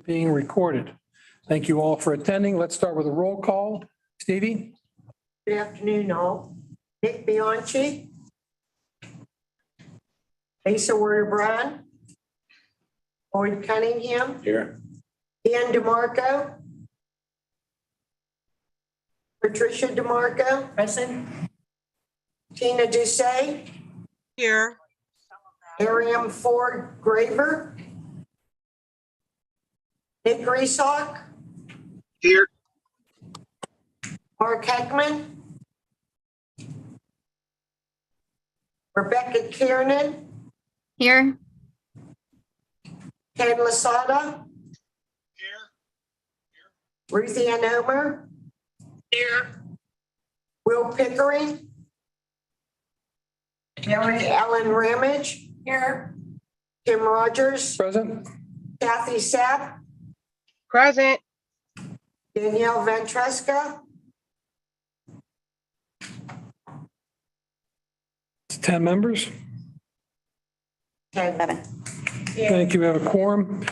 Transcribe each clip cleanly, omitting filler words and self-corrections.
being recorded. Thank you all for attending. Let's start with a roll call. Stevie? Good afternoon, all. Nick Bianchi. Lisa Warder-Brown. Lloyd Cunningham. Here. Ian DeMarco. Patricia DeMarco. Present. Tina Doucet. Here. Miriam Ford Graver. Nick Resock. Here. Mark Heckman. Rebecca Kiernan. Here. Ken Lasada. Here. Ruthie Ann Omer. Here. Will Pickering. Ellen Ramage. Here. Tim Rogers. Present? Kathy Sapp. Present. Danielle Ventresca. It's 10 members. 11. Thank you. We have a quorum.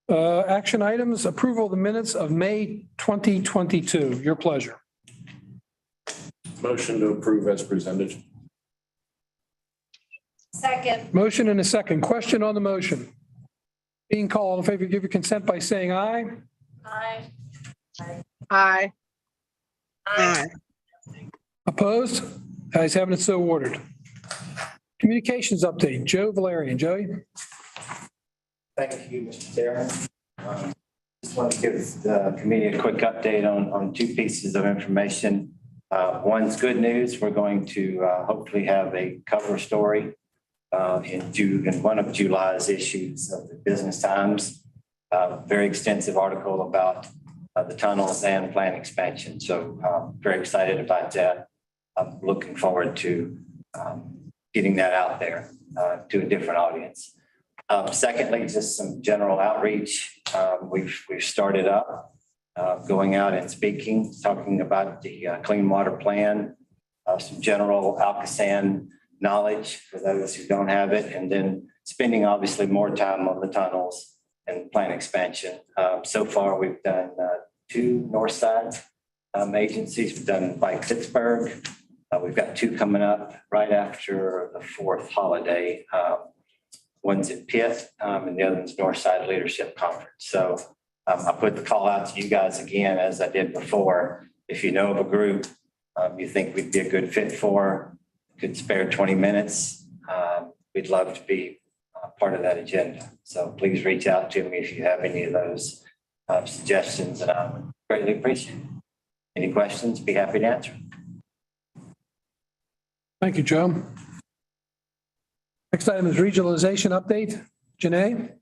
Action items, approval of the minutes of May 2022. Your pleasure. Motion to approve as presented. Second. Motion and a second. Question on the motion. Being called, all in favor, give your consent by saying aye. Aye. Aye. Aye. Opposed? Ayes having it, so ordered. Communications update. Joe Valerian. Joey? Thank you, Mr. Chairman. Just want to give the committee a quick update on two pieces of information. One's good news. We're going to hopefully have a cover story in one of July's issues of the Business Times. Very extensive article about the tunnels and plan expansion. So very excited about that. I'm looking forward to getting that out there to a different audience. Secondly, just some general outreach. We've started up going out and speaking, talking about the clean water plan, some general ALCOSAN knowledge for those who don't have it, and then spending obviously more time on the tunnels and plan expansion. So far, we've done 2 north side agencies. We've done like Pittsburgh. We've got 2 coming up right after the 4th holiday. One's at Pitt, and the other one's Northside Leadership Conference. So I put the call out to you guys again, as I did before. If you know of a group you think we'd be a good fit for, could spare 20 minutes, we'd love to be part of that agenda. So please reach out to me if you have any of those suggestions, and I would greatly appreciate it. Any questions, be happy to answer. Thank you, Joe. Next item is regionalization update. Janae?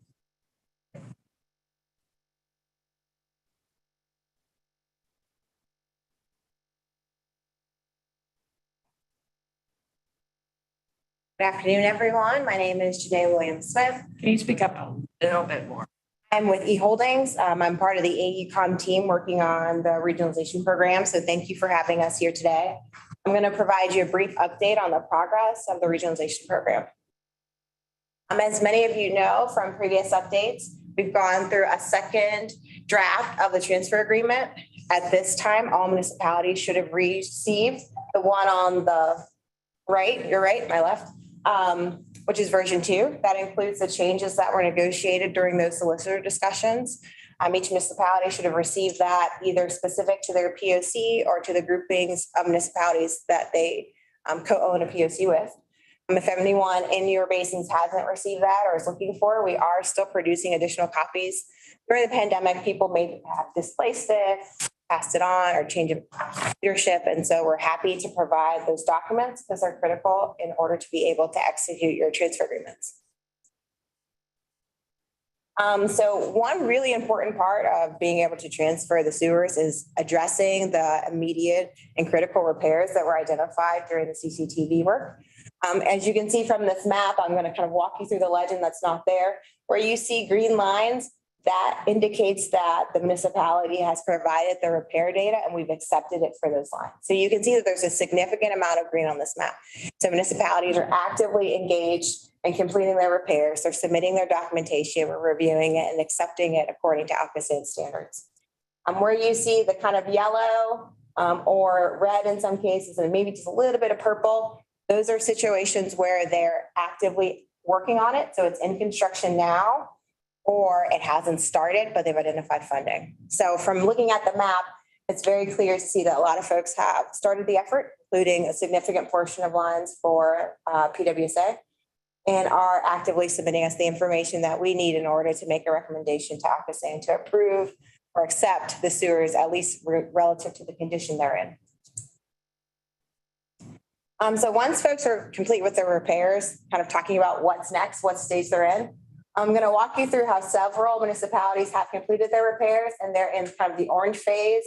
Good afternoon, everyone. My name is Janae Williams-Smith. Can you speak up a little bit more? I'm with eHoldings. I'm part of the AECOM team working on the regionalization program. So thank you for having us here today. I'm going to provide you a brief update on the progress of the regionalization program. As many of you know from previous updates, we've gone through a second draft of the transfer agreement. At this time, all municipalities should have received the one on the right, your right, my left, which is version 2. That includes the changes that were negotiated during those solicitor discussions. Each municipality should have received that either specific to their POC or to the groupings of municipalities that they co-own a POC with. If anyone in your basins hasn't received that or is looking for it, we are still producing additional copies. During the pandemic, people may have displaced it, passed it on, or change of leadership. And so we're happy to provide those documents because they're critical in order to be able to execute your transfer agreements. So one really important part of being able to transfer the sewers is addressing the immediate and critical repairs that were identified during the CCTV work. As you can see from this map, I'm going to kind of walk you through the legend that's not there. Where you see green lines, that indicates that the municipality has provided the repair data and we've accepted it for those lines. So you can see that there's a significant amount of green on this map. So municipalities are actively engaged and completing their repairs. They're submitting their documentation, we're reviewing it and accepting it according to ALCOSAN standards. Where you see the kind of yellow or red in some cases, and maybe just a little bit of purple, those are situations where they're actively working on it. So it's in construction now, or it hasn't started, but they've identified funding. So from looking at the map, it's very clear to see that a lot of folks have started the effort, including a significant portion of lines for PWSA, and are actively submitting us the information that we need in order to make a recommendation to ALCOSAN to approve or accept the sewers, at least relative to the condition they're in. So once folks are complete with their repairs, kind of talking about what's next, what stage they're in, I'm going to walk you through how several municipalities have completed their repairs, and they're in kind of the orange phase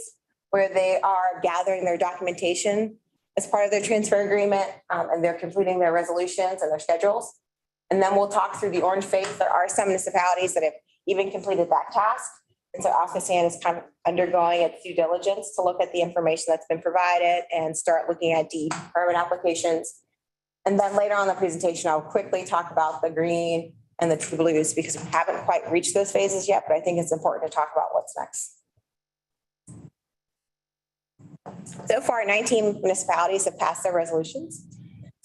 where they are gathering their documentation as part of their transfer agreement, and they're completing their resolutions and their schedules. And then we'll talk through the orange phase. There are some municipalities that have even completed that task. And so ALCOSAN is kind of undergoing its due diligence to look at the information that's been provided and start looking at DEP permit applications. And then later on in the presentation, I'll quickly talk about the green and the two blues because we haven't quite reached those phases yet, but I think it's important to talk about what's next. So far, 19 municipalities have passed their resolutions.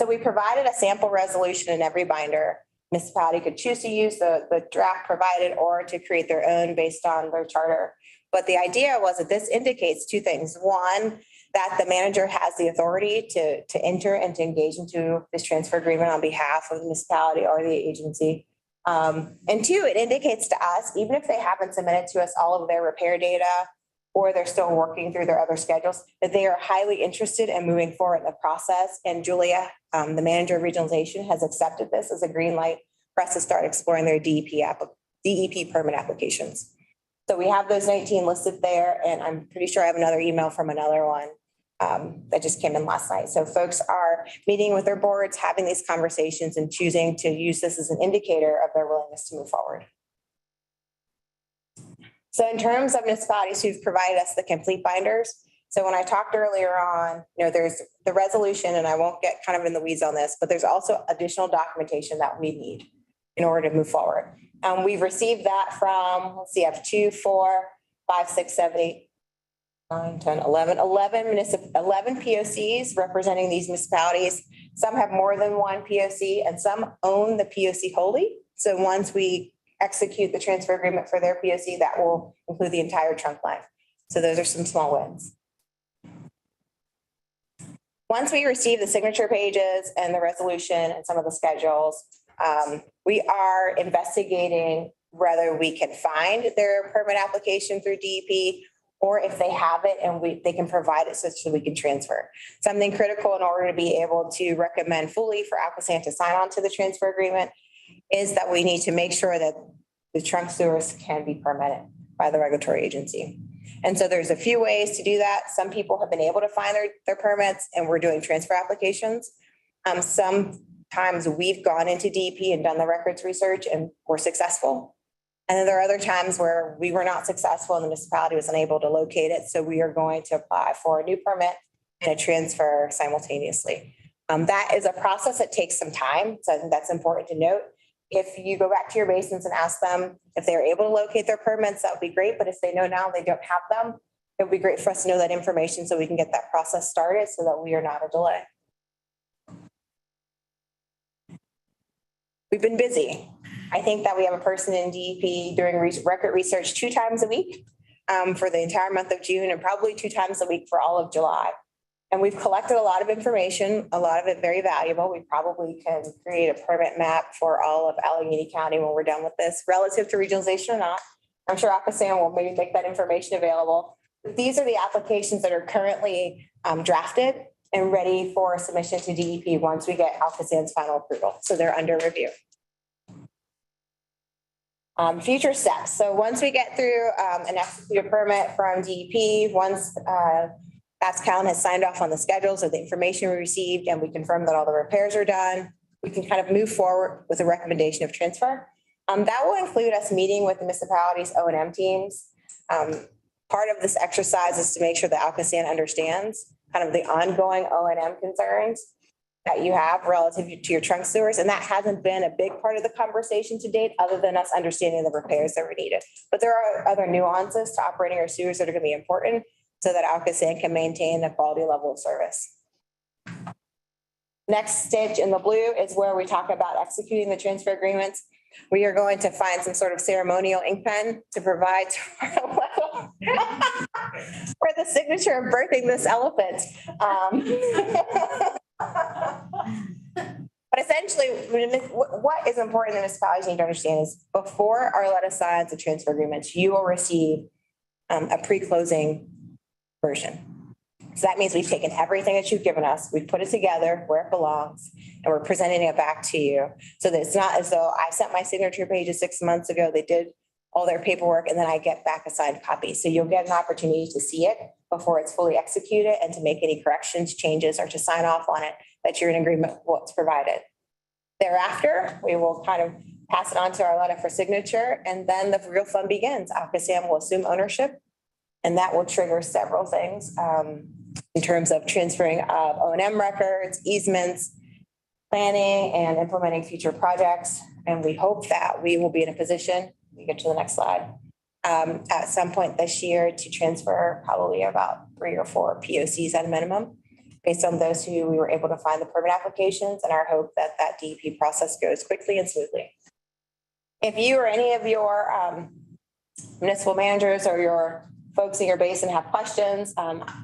So we provided a sample resolution in every binder. Municipality could choose to use the draft provided or to create their own based on their charter. But the idea was that this indicates two things. One, that the manager has the authority to enter and to engage into this transfer agreement on behalf of the municipality or the agency. And two, it indicates to us, even if they haven't submitted to us all of their repair data or they're still working through their other schedules, that they are highly interested in moving forward in the process. And Julia, the manager of regionalization, has accepted this as a green light for us to start exploring their DEP permit applications. So we have those 19 listed there, and I'm pretty sure I have another email from another one that just came in last night. So folks are meeting with their boards, having these conversations and choosing to use this as an indicator of their willingness to move forward. So in terms of municipalities who've provided us the complete binders, so when I talked earlier on, there's the resolution, and I won't get kind of in the weeds on this, but there's also additional documentation that we need in order to move forward. We've received that from, let's see, I have 2, 4, 5, 6, 7, 8, 9, 10, 11 POCs representing these municipalities. Some have more than one POC and some own the POC wholly. So once we execute the transfer agreement for their POC, that will include the entire trunk line. So those are some small wins. Once we receive the signature pages and the resolution and some of the schedules, we are investigating whether we can find their permit application through DEP or if they have it and they can provide it such that we can transfer. Something critical in order to be able to recommend fully for ALCOSAN to sign on to the transfer agreement is that we need to make sure that the trunk sewers can be permitted by the regulatory agency. And so there's a few ways to do that. Some people have been able to find their permits and we're doing transfer applications. Sometimes we've gone into DEP and done the records research and we're successful. And then there are other times where we were not successful and the municipality was unable to locate it. So we are going to apply for a new permit and a transfer simultaneously. That is a process that takes some time. So I think that's important to note. If you go back to your basins and ask them if they're able to locate their permits, that would be great. But if they know now they don't have them, it would be great for us to know that information so we can get that process started so that we are not a delay. We've been busy. I think that we have a person in DEP doing record research 2 times a week for the entire month of June and probably 2 times a week for all of July. And we've collected a lot of information, a lot of it very valuable. We probably can create a permit map for all of Allegheny County when we're done with this, relative to regionalization or not. I'm sure ALCOSAN will maybe make that information available. But these are the applications that are currently drafted and ready for submission to DEP once we get ALCOSAN's final approval. So they're under review. Future steps. So once we get through an executed permit from DEP, once ASCALN has signed off on the schedules of the information we received and we confirm that all the repairs are done, we can kind of move forward with a recommendation of transfer. That will include us meeting with the municipalities' O&M teams. Part of this exercise is to make sure that ALCOSAN understands kind of the ongoing O&M concerns that you have relative to your trunk sewers. And that hasn't been a big part of the conversation to date, other than us understanding the repairs that were needed. But there are other nuances to operating our sewers that are going to be important so that ALCOSAN can maintain a quality level of service. Next stage in the blue is where we talk about executing the transfer agreements. We are going to find some sort of ceremonial ink pen to provide for the signature of birthing this elephant. But essentially, what is important in municipalities need to understand is before Arletta signs the transfer agreements, you will receive a pre-closing version. So that means we've taken everything that you've given us, we've put it together where it belongs, and we're presenting it back to you. So that it's not as though I sent my signature pages 6 months ago, they did all their paperwork, and then I get back a signed copy. So you'll get an opportunity to see it before it's fully executed and to make any corrections, changes, or to sign off on it that you're in agreement with what's provided. Thereafter, we will kind of pass it on to Arletta for signature, and then the real fun begins. ALCOSAN will assume ownership, and that will trigger several things in terms of transferring of O&M records, easements, planning, and implementing future projects. And we hope that we will be in a position, we get to the next slide, at some point this year to transfer probably about 3 or 4 POCs at a minimum, based on those who we were able to find the permit applications, and our hope that that DEP process goes quickly and smoothly. If you or any of your municipal managers or your folks in your basin have questions,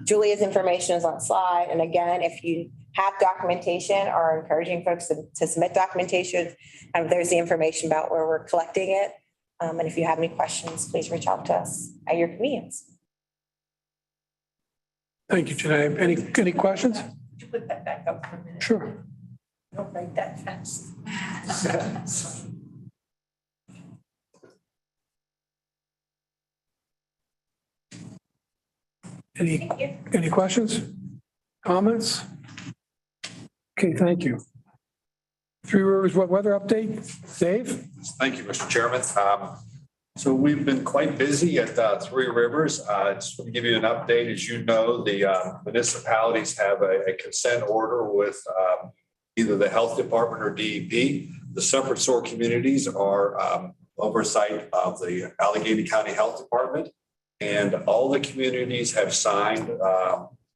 Julia's information is on the slide. And again, if you have documentation or are encouraging folks to submit documentation, there's the information about where we're collecting it. And if you have any questions, please reach out to us at your convenience. Thank you, Janae. Any questions? Could you put that back up for a minute? Sure. Don't write that fast. Any questions? Comments? Okay, thank you. Three Rivers Wet Weather Update. Dave? Thank you, Mr. Chairman. So we've been quite busy at Three Rivers. Just want to give you an update. As you know, the municipalities have a consent order with either the health department or DEP. The separate SOAR communities are oversight of the Allegheny County Health Department. And all the communities have signed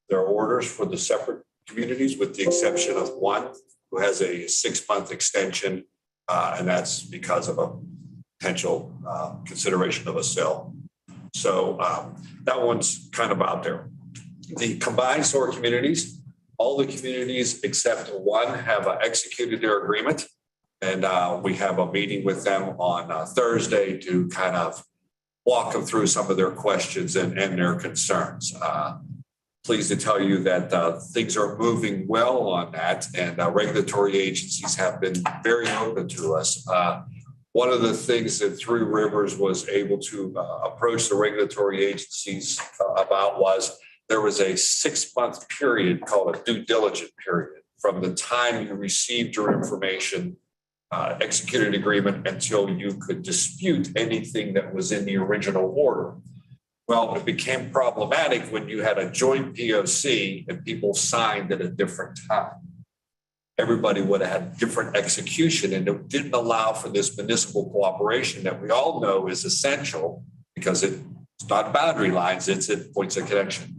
their orders for the separate communities, with the exception of one who has a 6-month extension. And that's because of a potential consideration of a sale. So that one's kind of out there. The combined SOAR communities, all the communities except one have executed their agreement. And we have a meeting with them on Thursday to kind of walk them through some of their questions and their concerns. Pleased to tell you that things are moving well on that, and regulatory agencies have been very open to us. One of the things that Three Rivers was able to approach the regulatory agencies about was there was a 6-month period called a due diligence period from the time you received your information, executed agreement, until you could dispute anything that was in the original order. Well, it became problematic when you had a joint POC and people signed at a different time. Everybody would have had different execution, and it didn't allow for this municipal cooperation that we all know is essential, because it's not boundary lines, it's at points of connection.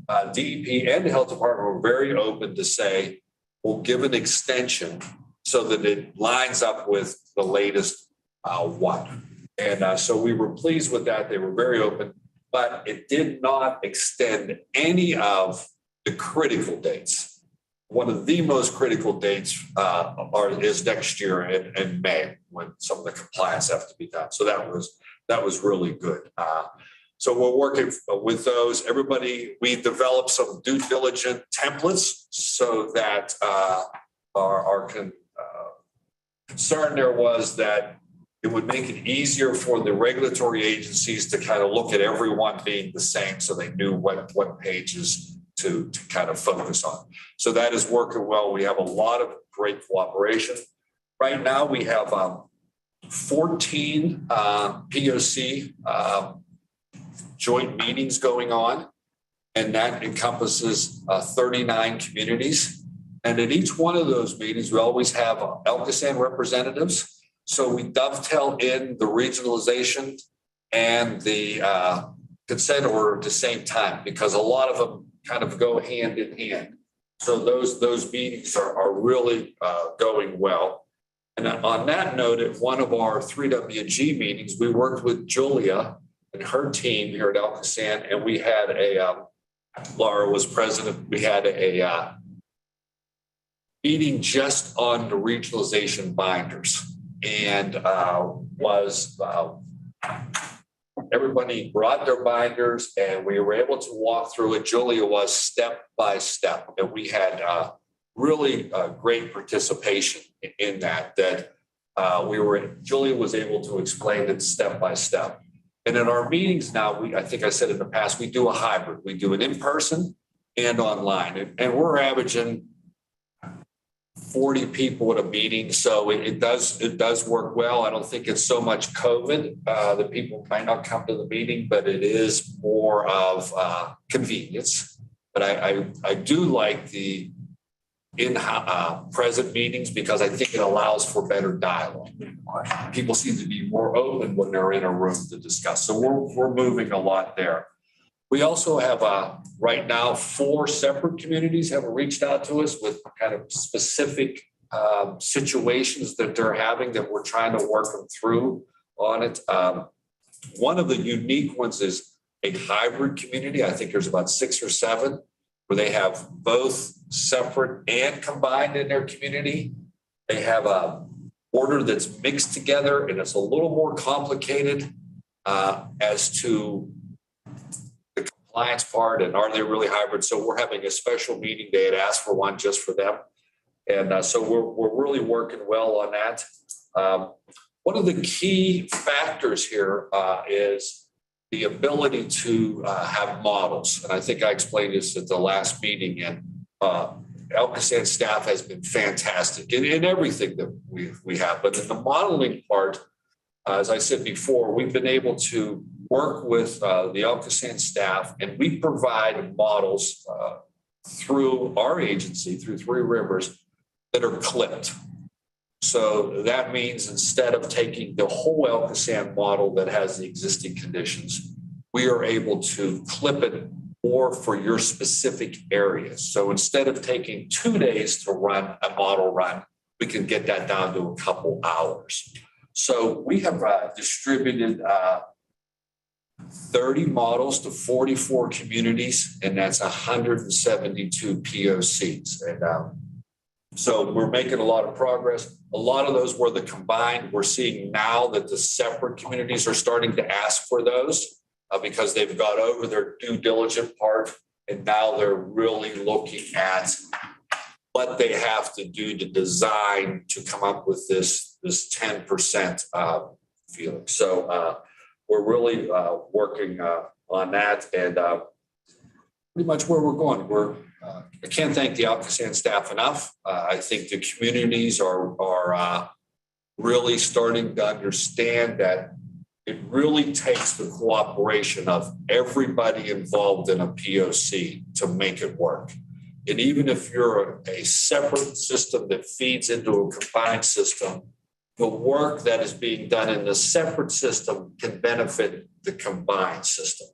DEP and the health department were very open to say, we'll give an extension so that it lines up with the latest one. And so we were pleased with that. They were very open, but it did not extend any of the critical dates. One of the most critical dates is next year in May, when some of the compliance have to be done. So that was really good. So we're working with those. We developed some due diligence templates so that our concern there was that it would make it easier for the regulatory agencies to kind of look at everyone being the same, so they knew what pages to kind of focus on. So that is working well. We have a lot of great cooperation. Right now we have 14 POC joint meetings going on, and that encompasses 39 communities. And in each one of those meetings, we always have ALCOSAN representatives. So we dovetail in the regionalization and the consent order at the same time, because a lot of them kind of go hand in hand. So those meetings are really going well. And on that note, at one of our 3WG meetings, we worked with Julia and her team here at ALCOSAN, and we had Laura was president. We had a meeting just on the regionalization binders, and everybody brought their binders and we were able to walk through it. Julia was step by step, and we had really great participation in that Julia was able to explain it step by step. And in our meetings now, I think I said in the past, we do a hybrid. We do it in person and online, and we're averaging 40 people at a meeting. So it does work well. I don't think it's so much COVID that people might not come to the meeting, but it is more of convenience. But I do like the present meetings, because I think it allows for better dialogue. People seem to be more open when they're in a room to discuss. So we're moving a lot there. We also have right now 4 separate communities have reached out to us with kind of specific situations that they're having that we're trying to work them through on it. One of the unique ones is a hybrid community. I think there's about 6 or 7 where they have both separate and combined in their community. They have a order that's mixed together, and it's a little more complicated as to the compliance part and are they really hybrid. So we're having a special meeting. They had asked for one just for them. And so we're really working well on that. One of the key factors here is the ability to have models. And I think I explained this at the last meeting, and ALCOSAN staff has been fantastic in everything that we have. But in the modeling part, as I said before, we've been able to work with the ALCOSAN staff, and we provide models through our agency, through Three Rivers, that are clipped. So that means instead of taking the whole ALCOSAN model that has the existing conditions, we are able to clip it more for your specific areas. So instead of taking 2 days to run a model run, we can get that down to a couple hours. So we have distributed 30 models to 44 communities, and that's 172 POCs. And so we're making a lot of progress. A lot of those were the combined. We're seeing now that the separate communities are starting to ask for those because they've got over their due diligence part, and now they're really looking at what they have to do to design to come up with this 10% feeling. So we're really working on that, and pretty much where we're going. I can't thank the ALCOSAN staff enough. I think the communities are really starting to understand that it really takes the cooperation of everybody involved in a POC to make it work. And even if you're a separate system that feeds into a combined system, the work that is being done in the separate system can benefit the combined system.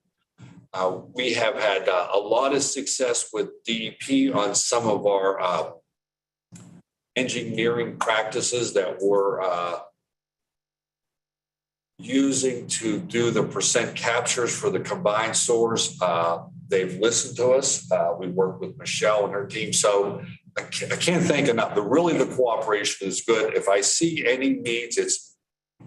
We have had a lot of success with DEP on some of our engineering practices that we're using to do the percent captures for the combined source. They've listened to us. We work with Michelle and her team. So I can't thank enough. The cooperation is good. If I see any needs, it's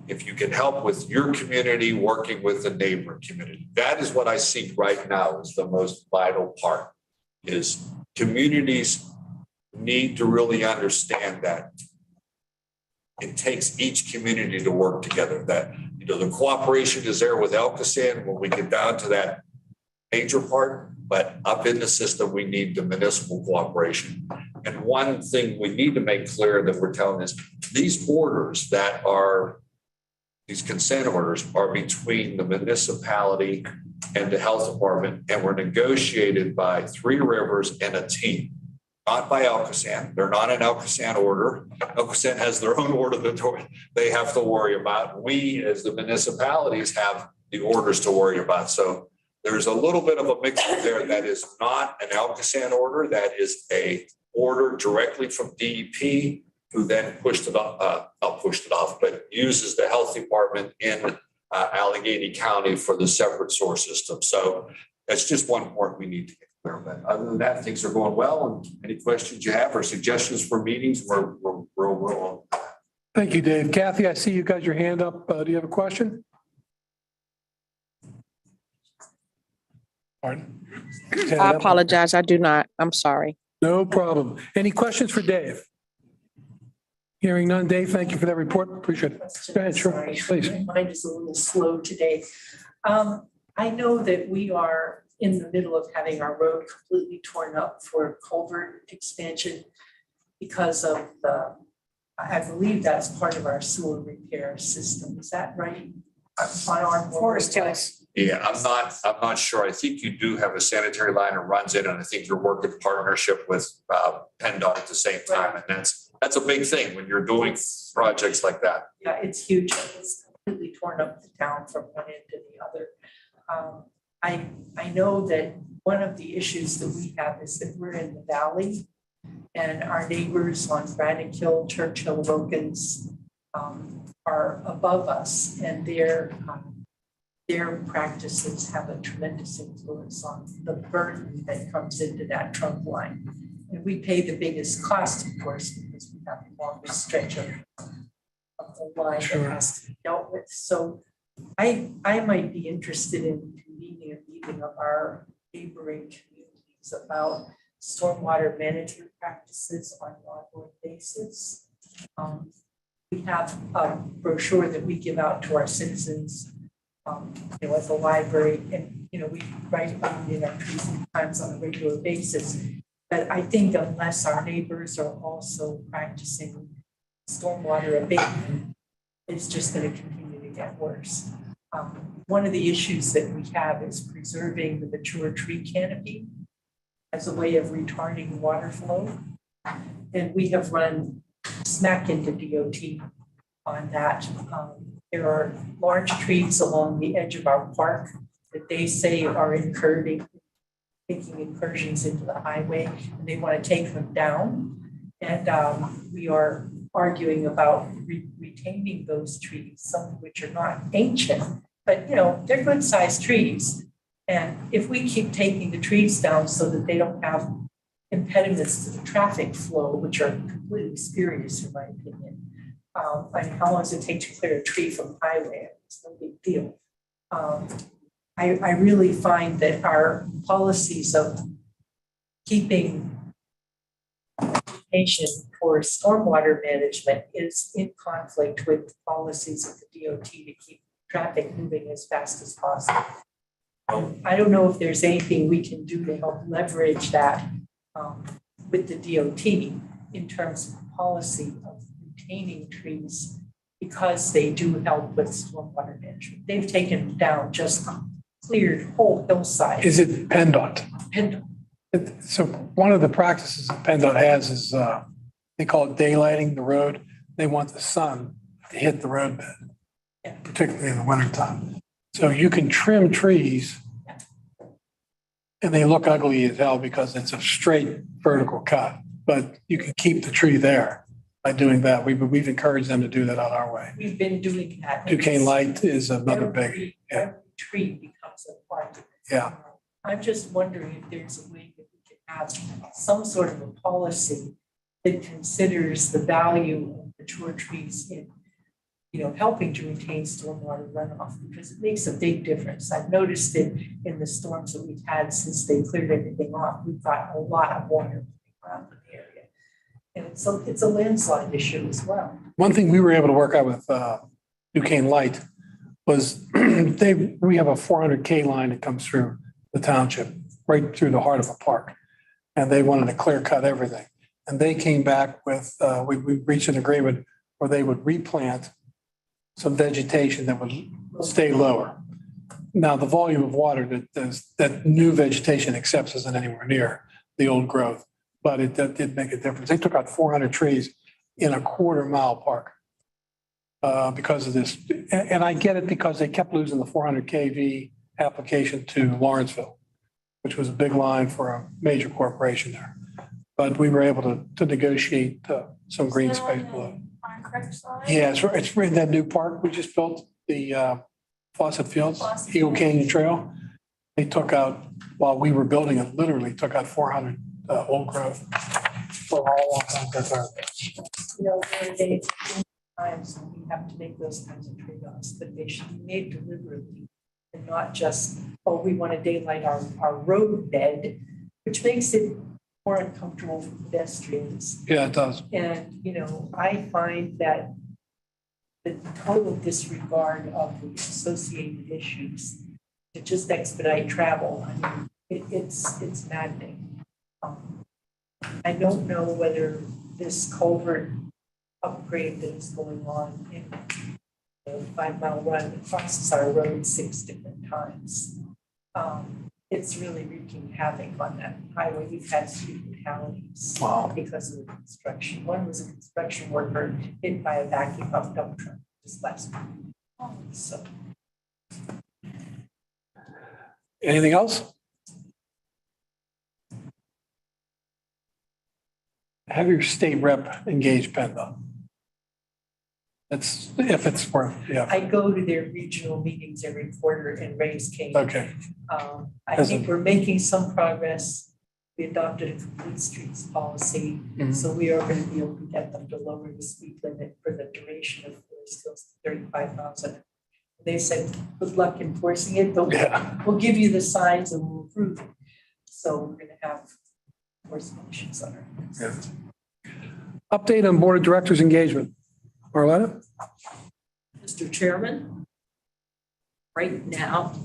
if you can help with your community working with the neighboring community. That is what I see right now is the most vital part, is communities need to really understand that it takes each community to work together, that the cooperation is there with ALCOSAN when we get down to that major part, but up in the system, we need the municipal cooperation. And one thing we need to make clear that we're telling is these orders that are, these consent orders are between the municipality and the health department, and were negotiated by Three Rivers and a team. not by ALCOSAN. They're not an ALCOSAN order. ALCOSAN has their own order that they have to worry about. We, as the municipalities, have the orders to worry about. So there's a little bit of a mixture there that is not an ALCOSAN order. That is a order directly from DEP, who then not pushed it off, but uses the health department in Allegheny County for the separate source system. So that's just one point we need to get clear. But other than that, things are going well. And any questions you have or suggestions for meetings, we're on. Thank you, Dave. Kathy, I see you got your hand up. Do you have a question? Pardon? I apologize. I do not. I'm sorry. No problem. Any questions for Dave? Hearing none. Dave, thank you for that report. Appreciate it. Go ahead, sure, Sorry, please. my mind is a little slow today. I know that we are in the middle of having our road completely torn up for culvert expansion because of I believe that's part of our sewer repair system. Is that right? On our Forest Hills. Yeah, I'm not sure. I think you do have a sanitary line that runs in, and I think you're working in partnership with PennDOT at the same time. And that's a big thing when you're doing projects like that. Yeah, it's huge. It's completely torn up the town from one end to the other. I know that one of the issues that we have is that we're in the valley and our neighbors on Braddock Hill, Churchill, Wilkins are above us, and their practices have a tremendous influence on the burden that comes into that trunk line. And we pay the biggest cost, of course, because we have the longest stretch of the line that has to be dealt with. So I might be interested in convening a meeting of our neighboring communities about stormwater management practices on an ongoing basis. We have a brochure that we give out to our citizens, at the library, and we write about it in our trees times on a regular basis. But I think unless our neighbors are also practicing stormwater abatement, it's just going to continue to get worse. One of the issues that we have is preserving the mature tree canopy as a way of retarding water flow. And we have run smack into DOT on that. There are large trees along the edge of our park that they say are making incursions into the highway, and they want to take them down. And we are arguing about retaining those trees, some of which are not ancient, but they're good sized trees. And if we keep taking the trees down so that they don't have impediments to the traffic flow, which are completely spurious in my opinion, like how long does it take to clear a tree from the highway? It's no big deal. I really find that our policies of keeping education for stormwater management is in conflict with policies of the DOT to keep traffic moving as fast as possible. I don't know if there's anything we can do to help leverage that with the DOT in terms of policy of retaining trees, because they do help with stormwater management. They've taken down just cleared whole hillsides. Is it PennDOT? PennDOT. So one of the practices that PennDOT has is they call it daylighting the road. They want the sun to hit the roadbed, particularly in the wintertime. So you can trim trees and they look ugly as hell because it's a straight vertical cut, but you can keep the tree there by doing that. We've encouraged them to do that on our way. We've been doing that. Duquesne Light is another big, Every tree becomes a part. Yeah. I'm just wondering if there's a way that we can have some sort of a policy that considers the value of mature trees in, helping to retain stormwater runoff, because it makes a big difference. I've noticed it in the storms that we've had since they cleared everything off. We've got a lot of water around the area. And it's a landslide issue as well. One thing we were able to work out with Duquesne Light was we have a 400K line that comes through the township, right through the heart of a park. And they wanted to clear cut everything. And they came back with, we reached an agreement where they would replant some vegetation that would stay lower. Now, the volume of water that new vegetation accepts isn't anywhere near the old growth, but it did make a difference. They took out 400 trees in a quarter-mile park because of this. And I get it because they kept losing the 400 kV application to Lawrenceville, which was a big line for a major corporation there. But we were able to negotiate some green space below. Yeah, it's in that new park we just built, the Fawcett Fields, Eagle Canyon Trail. They took out, while we were building it, literally took out 400 old growth. For all of them. You know, there are days, times when we have to make those kinds of trade-offs, but they should be made deliberately and not just, oh, we want to daylight our road bed, which makes it more uncomfortable for pedestrians. Yeah, it does. And, you know, I find that the total disregard of the associated issues to just expedite travel, I mean, it's maddening. I don't know whether this culvert upgrade that is going on in the 5 Mile Run that crosses our road 6 different times. It's really wreaking havoc on that highway. We've had 2 fatalities because of the construction. One was a construction worker hit by a vacuum pump dump truck just last week. So. Anything else? Have your state rep engage PennDOT. That's if it's worth, yeah. I go to their regional meetings every quarter and raise cane. Okay. I think we're making some progress. We adopted a complete streets policy, so we are going to be able to get them to lower the speed limit for the duration of Forest Hills to 35 miles an hour. They said, good luck enforcing it, but we'll give you the signs and we'll approve it. So we're going to have enforcement issues on our hands. Update on board of directors engagement. Marletta? Mr. Chairman, right now,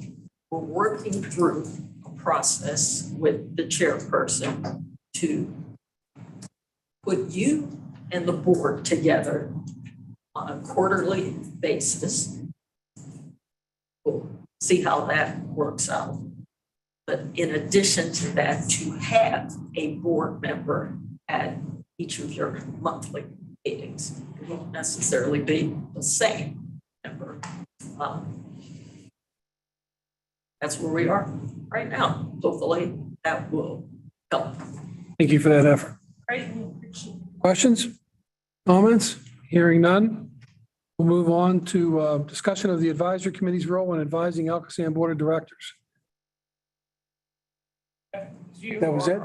we're working through a process with the chairperson to put you and the board together on a quarterly basis. We'll see how that works out. But in addition to that, to have a board member at each of your monthly meetings. It won't necessarily be the same member. That's where we are right now. Hopefully that will help. Thank you for that effort. Great. Questions? Comments? Hearing none. We'll move on to discussion of the advisory committee's role in advising ALCOSAN board of directors. That was it?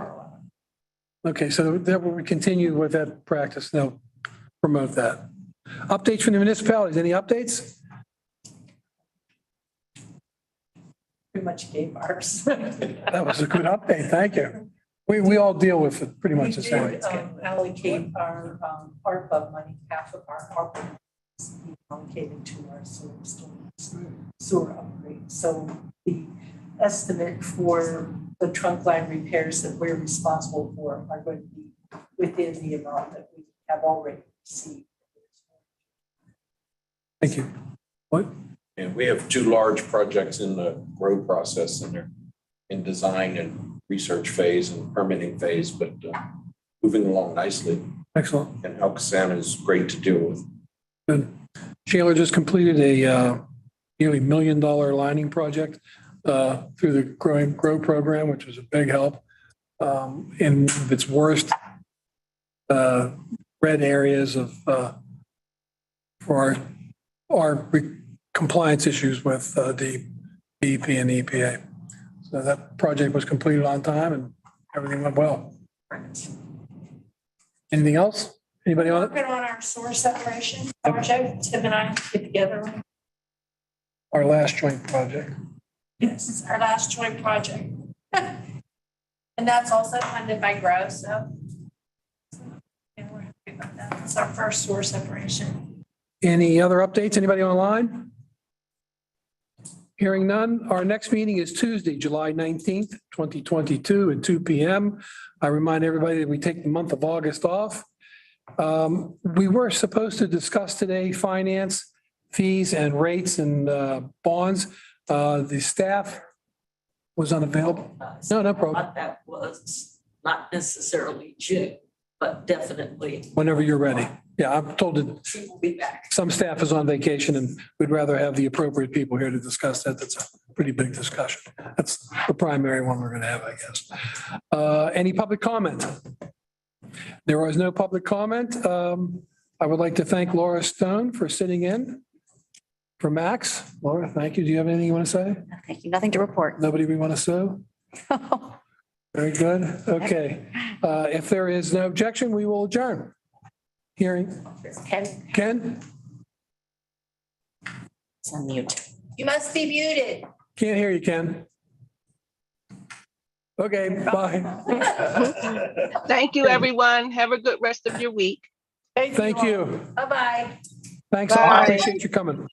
Okay, so that will continue with that practice. They'll promote that. Updates from the municipalities. Any updates? Pretty much gave ours. That was a good update. Thank you. We all deal with it pretty much the same. We did allocate our ARPA money, half of our ARPA is allocated to our sewer upgrade. So the estimate for the trunk line repairs that we're responsible for are going to be within the amount that we have already received. Thank you. What? And we have 2 large projects in the grow process, and they're in design and research phase and permitting phase, but moving along nicely. Excellent. And ALCOSAN is great to deal with. Good. Shaler just completed a nearly $1 million lining project through the Grow program, which was a big help. In its worst red areas of for our compliance issues with the DEP and the EPA. So that project was completed on time and everything went well. Anything else? Anybody on it? Working on our sewer separation project. Tim and I get together. Our last joint project. Yes, our last joint project. And that's also funded by Grow, so. And we're happy about that. It's our first sewer separation. Any other updates? Anybody online? Hearing none. Our next meeting is Tuesday, July 19th, 2022 at 2 p.m. I remind everybody that we take the month of August off. We were supposed to discuss today finance, fees and rates and bonds. The staff was unavailable. No problem. That was not necessarily June, but definitely Whenever you're ready. Yeah, I'm told that she will be back. some staff is on vacation and we'd rather have the appropriate people here to discuss that. That's a pretty big discussion. That's the primary one we're going to have, I guess. Any public comment? There was no public comment. I would like to thank Laura Stone for sitting in for Max. Laura, thank you. Do you have anything you want to say? Thank you. Nothing to report. Nobody we want to sue? Very good. Okay. If there is no objection, we will adjourn. Hearing. Ken? It's on mute. You must be muted. Can't hear you, Ken. Okay, bye. Thank you, everyone. Have a good rest of your week. Thank you. Bye-bye. Thanks all. I appreciate you coming.